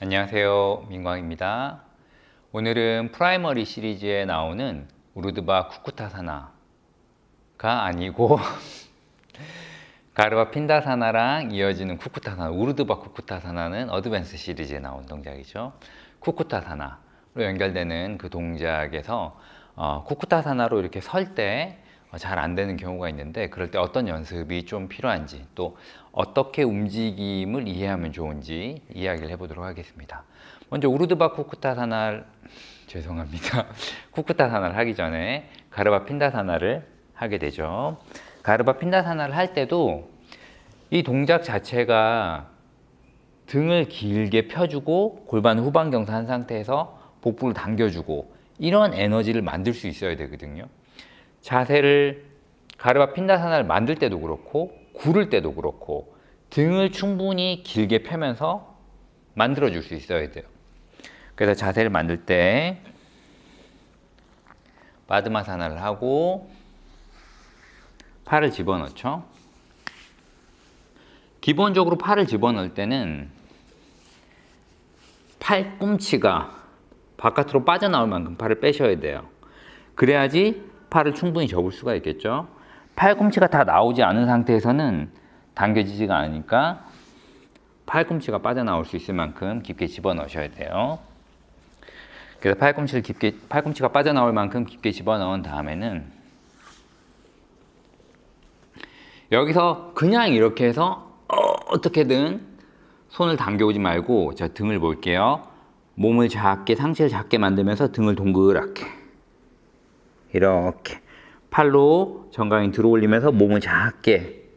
안녕하세요, 민광입니다. 오늘은 프라이머리 시리즈에 나오는 우르드바 쿠쿠타사나가 아니고 가르바 핀다사나랑 이어지는 쿠쿠타사나, 우르드바 쿠쿠타사나는 어드밴스 시리즈에 나온 동작이죠. 쿠쿠타사나로 연결되는 그 동작에서 쿠쿠타사나로 이렇게 설 때 잘 안 되는 경우가 있는데, 그럴 때 어떤 연습이 좀 필요한지, 또 어떻게 움직임을 이해하면 좋은지 이야기를 해보도록 하겠습니다. 먼저 우르드바 쿠쿠타사나를 쿠쿠타사나를 하기 전에 가르바 핀다사나를 하게 되죠. 가르바 핀다사나를 할 때도 이 동작 자체가 등을 길게 펴주고 골반 후방경사 한 상태에서 복부를 당겨주고 이런 에너지를 만들 수 있어야 되거든요. 자세를 가르바 핀다사나를 만들 때도 그렇고 구를 때도 그렇고 등을 충분히 길게 펴면서 만들어 줄 수 있어야 돼요. 그래서 자세를 만들 때 바드마사나를 하고 팔을 집어넣죠. 기본적으로 팔을 집어넣을 때는 팔꿈치가 바깥으로 빠져나올 만큼 팔을 빼셔야 돼요. 그래야지 팔을 충분히 접을 수가 있겠죠. 팔꿈치가 다 나오지 않은 상태에서는 당겨지지가 않으니까 팔꿈치가 빠져나올 수 있을 만큼 깊게 집어넣으셔야 돼요. 그래서 팔꿈치가 빠져나올 만큼 깊게 집어넣은 다음에는 여기서 그냥 이렇게 해서 어떻게든 손을 당겨오지 말고, 자, 등을 볼게요. 몸을 작게, 상체를 작게 만들면서 등을 동그랗게 이렇게 팔로 정강이 들어 올리면서 몸을 작게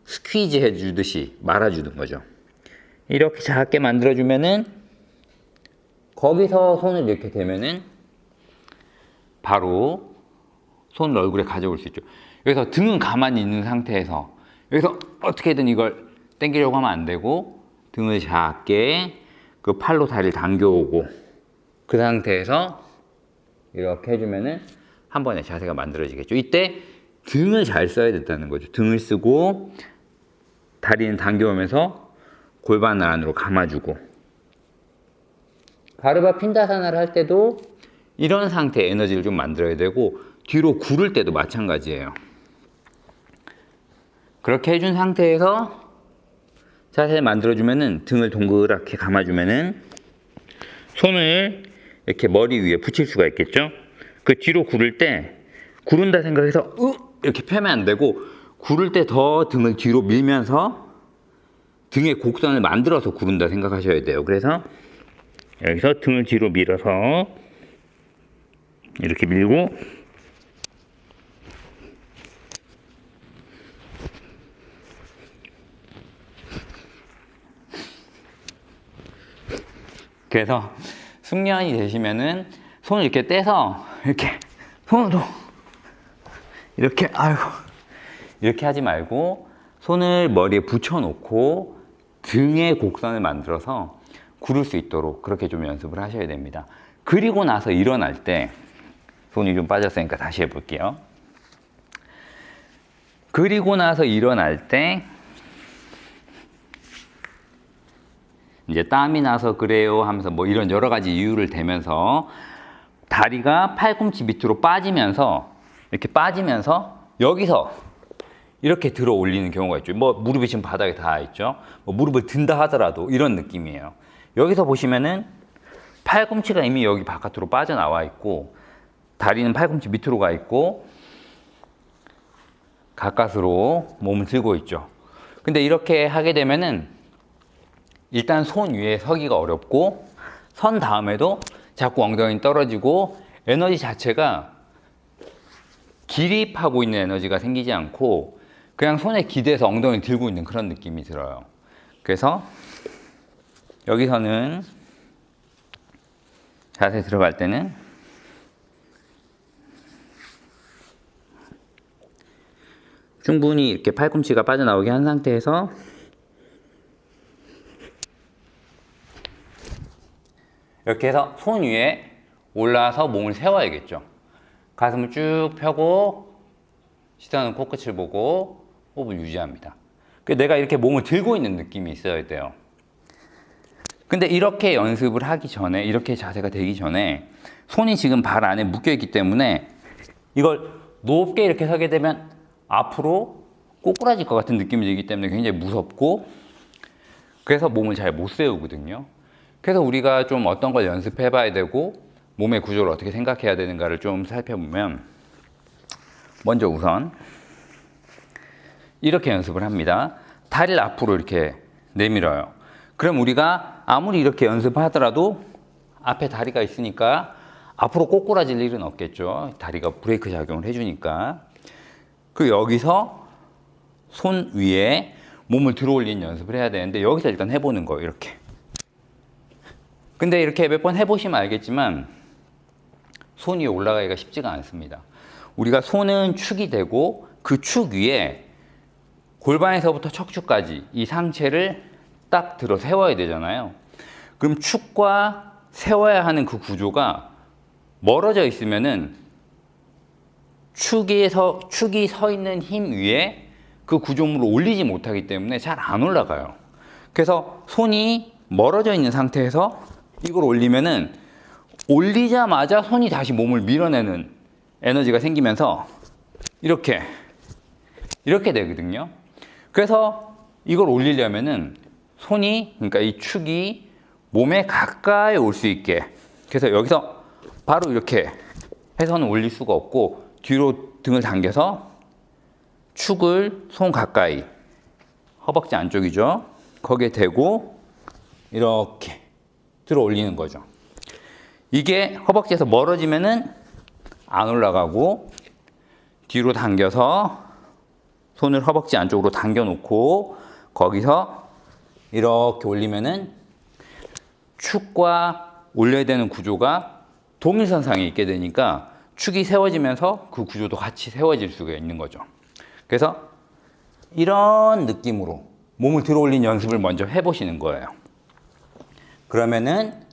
스퀴즈 해주듯이 말아주는 거죠. 이렇게 작게 만들어주면은 거기서 손을 이렇게 대면은 바로 손을 얼굴에 가져올 수 있죠. 여기서 등은 가만히 있는 상태에서 여기서 어떻게든 이걸 당기려고 하면 안 되고, 등을 작게 그 팔로 다리를 당겨오고 그 상태에서 이렇게 해주면은 한 번에 자세가 만들어지겠죠. 이때 등을 잘 써야 된다는 거죠. 등을 쓰고 다리는 당겨오면서 골반을 안으로 감아주고, 가르바 핀다사나를 할 때도 이런 상태의 에너지를 좀 만들어야 되고, 뒤로 구를 때도 마찬가지예요. 그렇게 해준 상태에서 자세를 만들어주면은 등을 동그랗게 감아주면은 손을 이렇게 머리 위에 붙일 수가 있겠죠. 그 뒤로 구를 때 구른다 생각해서 이렇게 펴면 안 되고, 구를 때 더 등을 뒤로 밀면서 등의 곡선을 만들어서 구른다 생각하셔야 돼요. 그래서 여기서 등을 뒤로 밀어서 이렇게 밀고 그래서 숙련이 되시면은 손을 이렇게 떼서 이렇게 손으로 이렇게 이렇게 하지 말고 손을 머리에 붙여놓고 등의 곡선을 만들어서 구를 수 있도록 그렇게 좀 연습을 하셔야 됩니다. 그리고 나서 일어날 때, 손이 좀 빠졌으니까 다시 해볼게요. 그리고 나서 일어날 때 이제 땀이 나서 그래요 하면서 뭐 이런 여러 가지 이유를 대면서 다리가 팔꿈치 밑으로 빠지면서 이렇게 빠지면서 여기서 이렇게 들어 올리는 경우가 있죠. 뭐 무릎이 지금 바닥에 닿아 있죠. 뭐 무릎을 든다 하더라도 이런 느낌이에요. 여기서 보시면은 팔꿈치가 이미 여기 바깥으로 빠져나와 있고, 다리는 팔꿈치 밑으로 가 있고 가까스로 몸을 들고 있죠. 근데 이렇게 하게 되면은 일단 손 위에 서기가 어렵고, 선 다음에도 자꾸 엉덩이 떨어지고 에너지 자체가 기립하고 있는 에너지가 생기지 않고 그냥 손에 기대서 엉덩이를 들고 있는 그런 느낌이 들어요. 그래서 여기서는 자세 들어갈 때는 충분히 이렇게 팔꿈치가 빠져나오게 한 상태에서 이렇게 해서 손 위에 올라와서 몸을 세워야겠죠. 가슴을 쭉 펴고 시선은 코끝을 보고 호흡을 유지합니다. 내가 이렇게 몸을 들고 있는 느낌이 있어야 돼요. 근데 이렇게 연습을 하기 전에, 이렇게 자세가 되기 전에 손이 지금 발 안에 묶여 있기 때문에 이걸 높게 이렇게 서게 되면 앞으로 꼬꾸라질 것 같은 느낌이 들기 때문에 굉장히 무섭고, 그래서 몸을 잘 못 세우거든요. 그래서 우리가 좀 어떤 걸 연습해 봐야 되고 몸의 구조를 어떻게 생각해야 되는가를 좀 살펴보면, 먼저 우선 이렇게 연습을 합니다. 다리를 앞으로 이렇게 내밀어요. 그럼 우리가 아무리 이렇게 연습하더라도 앞에 다리가 있으니까 앞으로 꼬꾸라질 일은 없겠죠. 다리가 브레이크 작용을 해주니까. 그 여기서 손 위에 몸을 들어 올리는 연습을 해야 되는데, 여기서 일단 해보는 거예요. 이렇게. 근데 이렇게 몇 번 해보시면 알겠지만 손 위에 올라가기가 쉽지가 않습니다. 우리가 손은 축이 되고 그 축 위에 골반에서부터 척추까지 이 상체를 딱 들어 세워야 되잖아요. 그럼 축과 세워야 하는 그 구조가 멀어져 있으면은 축이 서 있는 힘 위에 그 구조물을 올리지 못하기 때문에 잘 안 올라가요. 그래서 손이 멀어져 있는 상태에서 이걸 올리면은 올리자마자 손이 다시 몸을 밀어내는 에너지가 생기면서 이렇게 되거든요. 그래서 이걸 올리려면은 손이, 그러니까 이 축이 몸에 가까이 올 수 있게, 그래서 여기서 바로 이렇게 해서는 올릴 수가 없고 뒤로 등을 당겨서 축을 손 가까이, 허벅지 안쪽이죠, 거기에 대고 이렇게 들어 올리는 거죠. 이게 허벅지에서 멀어지면은 안 올라가고, 뒤로 당겨서 손을 허벅지 안쪽으로 당겨 놓고 거기서 이렇게 올리면은 축과 올려야 되는 구조가 동일선상에 있게 되니까 축이 세워지면서 그 구조도 같이 세워질 수가 있는 거죠. 그래서 이런 느낌으로 몸을 들어 올리는 연습을 먼저 해보시는 거예요. 그러면은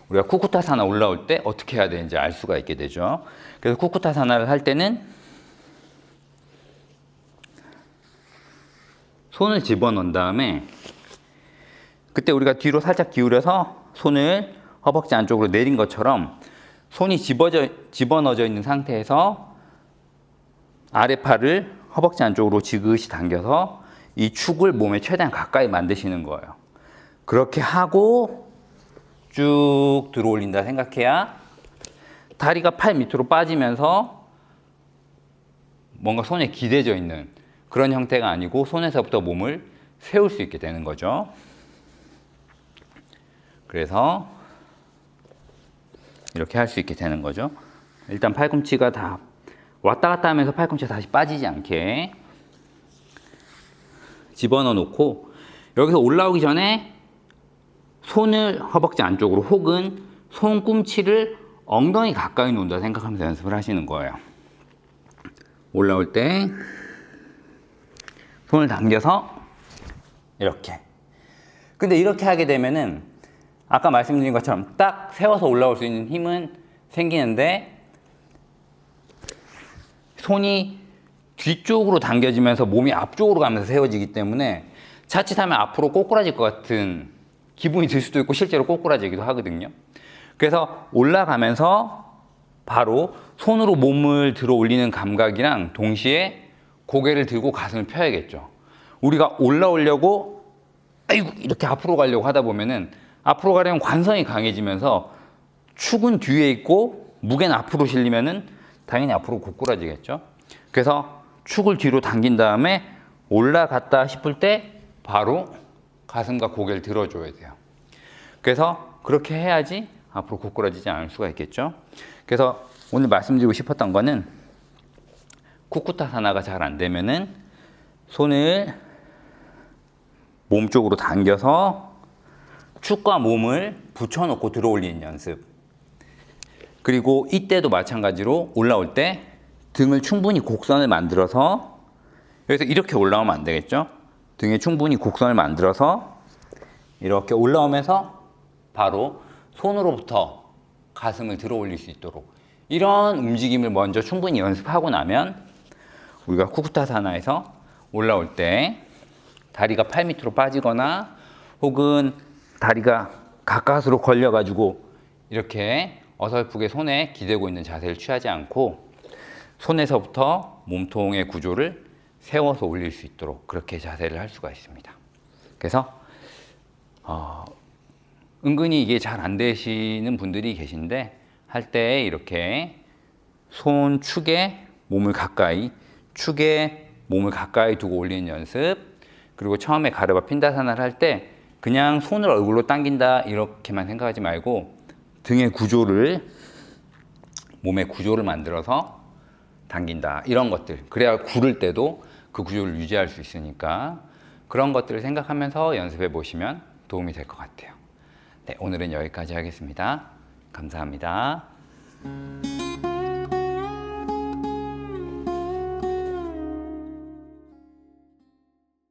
우리가 쿠쿠타사나 올라올 때 어떻게 해야 되는지 알 수가 있게 되죠. 그래서 쿠쿠타사나를 할 때는 손을 집어넣은 다음에, 그때 우리가 뒤로 살짝 기울여서 손을 허벅지 안쪽으로 내린 것처럼 손이 집어넣어져 있는 상태에서 아래팔을 허벅지 안쪽으로 지그시 당겨서 이 축을 몸에 최대한 가까이 만드시는 거예요. 그렇게 하고 쭉 들어 올린다 생각해야 다리가 팔 밑으로 빠지면서 뭔가 손에 기대져 있는 그런 형태가 아니고 손에서부터 몸을 세울 수 있게 되는 거죠. 그래서 이렇게 할 수 있게 되는 거죠. 일단 팔꿈치가 다 왔다 갔다 하면서 팔꿈치가 다시 빠지지 않게 집어넣어 놓고, 여기서 올라오기 전에 손을 허벅지 안쪽으로 혹은 손꿈치를 엉덩이 가까이 놓는다 생각하면서 연습을 하시는 거예요. 올라올 때 손을 당겨서 이렇게. 근데 이렇게 하게 되면은 아까 말씀드린 것처럼 딱 세워서 올라올 수 있는 힘은 생기는데, 손이 뒤쪽으로 당겨지면서 몸이 앞쪽으로 가면서 세워지기 때문에 자칫하면 앞으로 꼬꾸라질 것 같은 기분이 들 수도 있고 실제로 꼬꾸라지기도 하거든요. 그래서 올라가면서 바로 손으로 몸을 들어 올리는 감각이랑 동시에 고개를 들고 가슴을 펴야겠죠. 우리가 올라오려고 아이고 이렇게 앞으로 가려고 하다 보면은 앞으로 가려면 관성이 강해지면서 축은 뒤에 있고 무게는 앞으로 실리면은 당연히 앞으로 고꾸라지겠죠. 그래서 축을 뒤로 당긴 다음에 올라갔다 싶을 때 바로 가슴과 고개를 들어줘야 돼요. 그래서 그렇게 해야지 앞으로 고꾸라지지 않을 수가 있겠죠. 그래서 오늘 말씀드리고 싶었던 거는, 쿠쿠타사나가 잘 안 되면은 손을 몸 쪽으로 당겨서 축과 몸을 붙여놓고 들어 올리는 연습. 그리고 이때도 마찬가지로 올라올 때 등을 충분히 곡선을 만들어서, 여기서 이렇게 올라오면 안 되겠죠. 등에 충분히 곡선을 만들어서 이렇게 올라오면서 바로 손으로부터 가슴을 들어 올릴 수 있도록 이런 움직임을 먼저 충분히 연습하고 나면 우리가 쿠쿠타사나에서 올라올 때 다리가 팔 밑으로 빠지거나 혹은 다리가 가까스로 걸려가지고 이렇게 어설프게 손에 기대고 있는 자세를 취하지 않고 손에서부터 몸통의 구조를 세워서 올릴 수 있도록 그렇게 자세를 할 수가 있습니다. 그래서 은근히 이게 잘 안 되시는 분들이 계신데 할 때 이렇게 손 축에 몸을 가까이 두고 올리는 연습, 그리고 처음에 가르바 핀다사나를 할 때 그냥 손을 얼굴로 당긴다 이렇게만 생각하지 말고 등의 구조를, 몸의 구조를 만들어서 당긴다 이런 것들, 그래야 구를 때도 그 구조를 유지할 수 있으니까 그런 것들을 생각하면서 연습해 보시면 도움이 될 것 같아요. 네, 오늘은 여기까지 하겠습니다. 감사합니다.